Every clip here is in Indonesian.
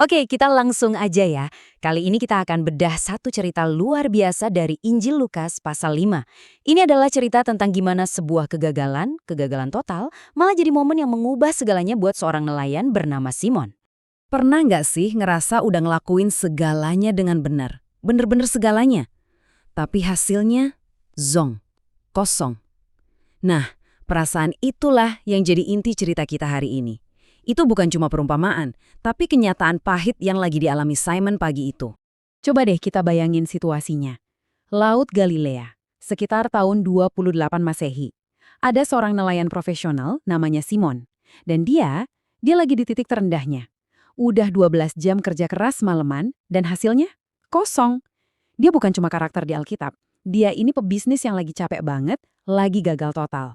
Oke, kita langsung aja ya. Kali ini kita akan bedah satu cerita luar biasa dari Injil Lukas pasal 5. Ini adalah cerita tentang gimana sebuah kegagalan total, malah jadi momen yang mengubah segalanya buat seorang nelayan bernama Simon. Pernah nggak sih ngerasa udah ngelakuin segalanya dengan benar? Bener-bener segalanya. Tapi hasilnya, zong, kosong. Nah, perasaan itulah yang jadi inti cerita kita hari ini. Itu bukan cuma perumpamaan, tapi kenyataan pahit yang lagi dialami Simon pagi itu. Coba deh kita bayangin situasinya. Laut Galilea, sekitar tahun 28 Masehi. Ada seorang nelayan profesional namanya Simon. Dan dia lagi di titik terendahnya. Udah 12 jam kerja keras maleman, dan hasilnya kosong. Dia bukan cuma karakter di Alkitab. Dia ini pebisnis yang lagi capek banget, lagi gagal total.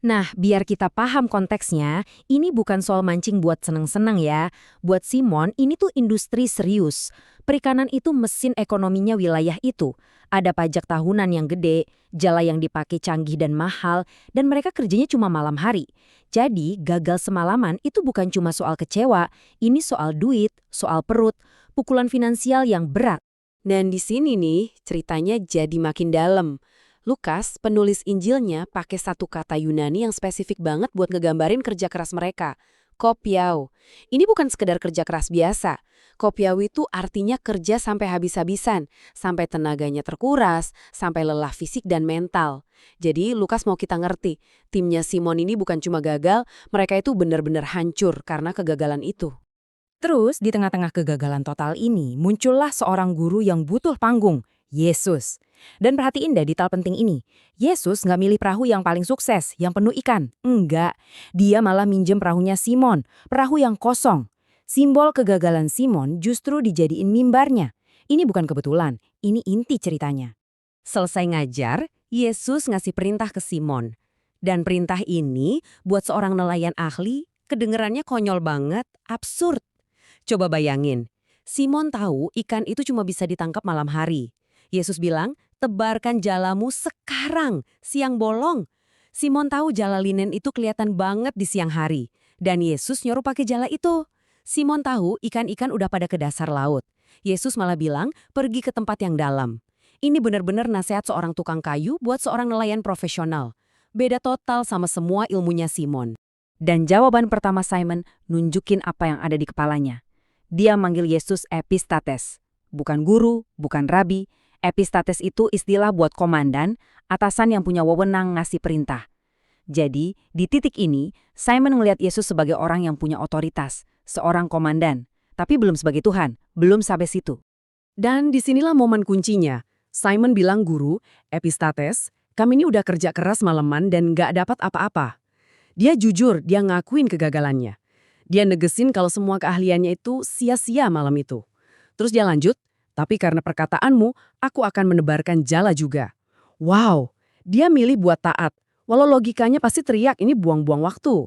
Nah, biar kita paham konteksnya, ini bukan soal mancing buat seneng-seneng ya. Buat Simon, ini tuh industri serius. Perikanan itu mesin ekonominya wilayah itu. Ada pajak tahunan yang gede, jala yang dipakai canggih dan mahal, dan mereka kerjanya cuma malam hari. Jadi, gagal semalaman itu bukan cuma soal kecewa, ini soal duit, soal perut, pukulan finansial yang berat. Dan di sini nih, ceritanya jadi makin dalam. Lukas, penulis Injilnya, pakai satu kata Yunani yang spesifik banget buat ngegambarin kerja keras mereka. Kopiau. Ini bukan sekedar kerja keras biasa. Kopiau itu artinya kerja sampai habis-habisan, sampai tenaganya terkuras, sampai lelah fisik dan mental. Jadi Lukas mau kita ngerti, timnya Simon ini bukan cuma gagal, mereka itu benar-benar hancur karena kegagalan itu. Terus di tengah-tengah kegagalan total ini, muncullah seorang guru yang butuh panggung, Yesus. Dan perhatiin deh detail penting ini. Yesus nggak milih perahu yang paling sukses, yang penuh ikan. Enggak. Dia malah minjem perahunya Simon, perahu yang kosong. Simbol kegagalan Simon justru dijadiin mimbarnya. Ini bukan kebetulan, ini inti ceritanya. Selesai ngajar, Yesus ngasih perintah ke Simon. Dan perintah ini buat seorang nelayan ahli, kedengerannya konyol banget, absurd. Coba bayangin, Simon tahu ikan itu cuma bisa ditangkap malam hari. Yesus bilang, tebarkan jalamu sekarang, siang bolong. Simon tahu jala linen itu kelihatan banget di siang hari. Dan Yesus nyuruh pakai jala itu. Simon tahu ikan-ikan udah pada ke dasar laut. Yesus malah bilang, pergi ke tempat yang dalam. Ini benar-benar nasihat seorang tukang kayu buat seorang nelayan profesional. Beda total sama semua ilmunya Simon. Dan jawaban pertama Simon nunjukin apa yang ada di kepalanya. Dia manggil Yesus epistates. Bukan guru, bukan rabi. Epistates itu istilah buat komandan, atasan yang punya wewenang ngasih perintah. Jadi, di titik ini, Simon ngelihat Yesus sebagai orang yang punya otoritas, seorang komandan. Tapi belum sebagai Tuhan, belum sampai situ. Dan disinilah momen kuncinya. Simon bilang guru, epistates, kami ini udah kerja keras maleman dan nggak dapat apa-apa. Dia jujur, dia ngakuin kegagalannya. Dia negesin kalau semua keahliannya itu sia-sia malam itu. Terus dia lanjut, tapi karena perkataanmu, aku akan menebarkan jala juga. Wow, dia milih buat taat. Walau logikanya pasti teriak ini buang-buang waktu.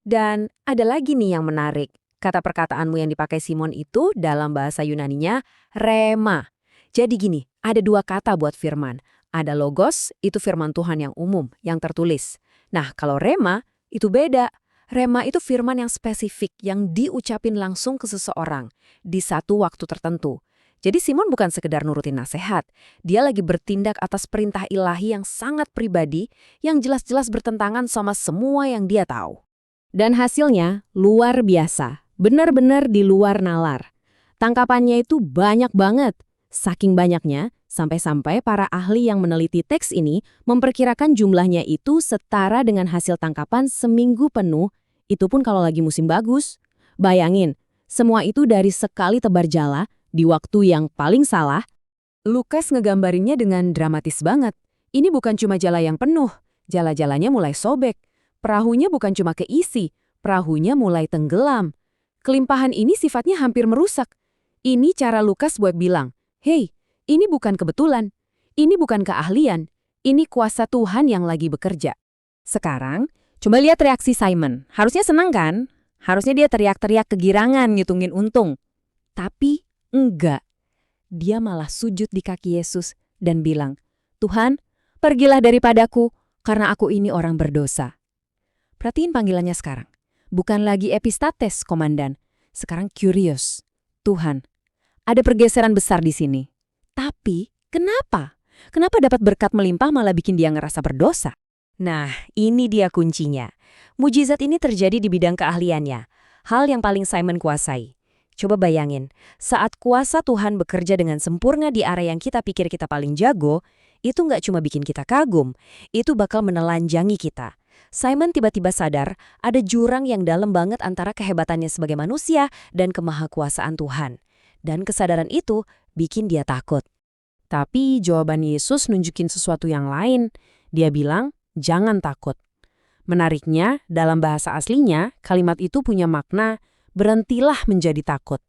Dan ada lagi nih yang menarik. Kata perkataanmu yang dipakai Simon itu dalam bahasa Yunaninya rema. Jadi gini, ada dua kata buat firman. Ada logos, itu firman Tuhan yang umum, yang tertulis. Nah, kalau rema, itu beda. Rema itu firman yang spesifik, yang diucapin langsung ke seseorang, di satu waktu tertentu. Jadi Simon bukan sekedar nurutin nasihat, dia lagi bertindak atas perintah ilahi yang sangat pribadi, yang jelas-jelas bertentangan sama semua yang dia tahu. Dan hasilnya luar biasa, benar-benar di luar nalar. Tangkapannya itu banyak banget, saking banyaknya, sampai-sampai para ahli yang meneliti teks ini memperkirakan jumlahnya itu setara dengan hasil tangkapan seminggu penuh, itu pun kalau lagi musim bagus. Bayangin, semua itu dari sekali tebar jala, di waktu yang paling salah. Lukas ngegambarinnya dengan dramatis banget. Ini bukan cuma jala yang penuh, jala-jalanya mulai sobek. Perahunya bukan cuma keisi, perahunya mulai tenggelam. Kelimpahan ini sifatnya hampir merusak. Ini cara Lukas buat bilang, hey, ini bukan kebetulan, ini bukan keahlian, ini kuasa Tuhan yang lagi bekerja. Sekarang, coba lihat reaksi Simon. Harusnya senang kan? Harusnya dia teriak-teriak kegirangan ngitungin untung. Tapi enggak. Dia malah sujud di kaki Yesus dan bilang, Tuhan, pergilah daripadaku karena aku ini orang berdosa. Perhatiin panggilannya sekarang. Bukan lagi epistates, komandan. Sekarang Kyrios, Tuhan. Ada pergeseran besar di sini. Tapi, kenapa? Kenapa dapat berkat melimpah malah bikin dia ngerasa berdosa? Nah, ini dia kuncinya. Mujizat ini terjadi di bidang keahliannya, hal yang paling Simon kuasai. Coba bayangin, saat kuasa Tuhan bekerja dengan sempurna di area yang kita pikir kita paling jago, itu nggak cuma bikin kita kagum, itu bakal menelanjangi kita. Simon tiba-tiba sadar ada jurang yang dalam banget antara kehebatannya sebagai manusia dan kemahakuasaan Tuhan. Dan kesadaran itu bikin dia takut. Tapi jawaban Yesus nunjukin sesuatu yang lain. Dia bilang, jangan takut. Menariknya, dalam bahasa aslinya, kalimat itu punya makna, berhentilah menjadi takut.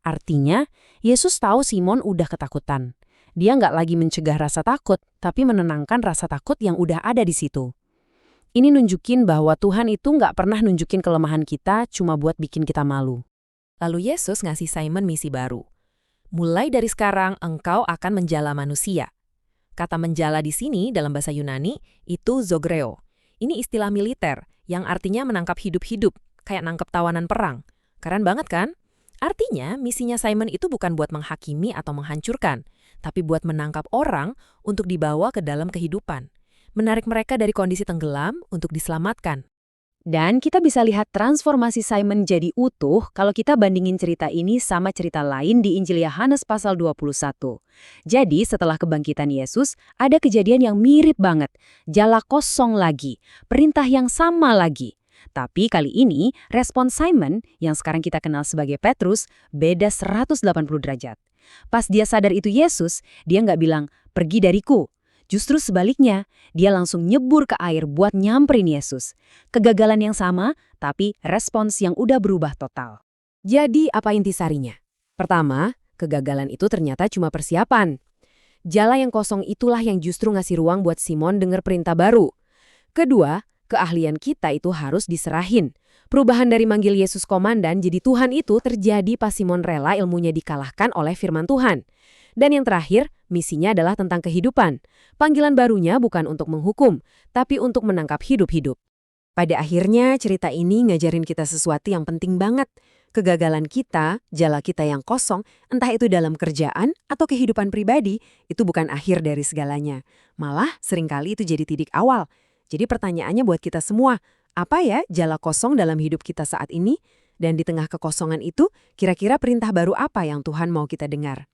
Artinya, Yesus tahu Simon udah ketakutan. Dia nggak lagi mencegah rasa takut, tapi menenangkan rasa takut yang udah ada di situ. Ini nunjukin bahwa Tuhan itu nggak pernah nunjukin kelemahan kita cuma buat bikin kita malu. Lalu Yesus ngasih Simon misi baru. Mulai dari sekarang, engkau akan menjala manusia. Kata menjala di sini dalam bahasa Yunani itu zogreo. Ini istilah militer yang artinya menangkap hidup-hidup, kayak nangkep tawanan perang. Keren banget kan? Artinya, misinya Simon itu bukan buat menghakimi atau menghancurkan, tapi buat menangkap orang untuk dibawa ke dalam kehidupan. Menarik mereka dari kondisi tenggelam untuk diselamatkan. Dan kita bisa lihat transformasi Simon jadi utuh kalau kita bandingin cerita ini sama cerita lain di Injil Yohanes pasal 21. Jadi setelah kebangkitan Yesus, ada kejadian yang mirip banget. Jala kosong lagi, perintah yang sama lagi. Tapi kali ini, respon Simon, yang sekarang kita kenal sebagai Petrus, beda 180 derajat. Pas dia sadar itu Yesus, dia nggak bilang, pergi dariku. Justru sebaliknya, dia langsung nyebur ke air buat nyamperin Yesus. Kegagalan yang sama, tapi respons yang udah berubah total. Jadi apa intisarinya? Pertama, kegagalan itu ternyata cuma persiapan. Jala yang kosong itulah yang justru ngasih ruang buat Simon dengar perintah baru. Kedua, keahlian kita itu harus diserahin. Perubahan dari manggil Yesus komandan jadi Tuhan itu terjadi pas Simon rela ilmunya dikalahkan oleh firman Tuhan. Dan yang terakhir, misinya adalah tentang kehidupan. Panggilan barunya bukan untuk menghukum, tapi untuk menangkap hidup-hidup. Pada akhirnya, cerita ini ngajarin kita sesuatu yang penting banget. Kegagalan kita, jala kita yang kosong, entah itu dalam kerjaan atau kehidupan pribadi, itu bukan akhir dari segalanya. Malah, seringkali itu jadi titik awal. Jadi pertanyaannya buat kita semua, apa ya jala kosong dalam hidup kita saat ini? Dan di tengah kekosongan itu, kira-kira perintah baru apa yang Tuhan mau kita dengar?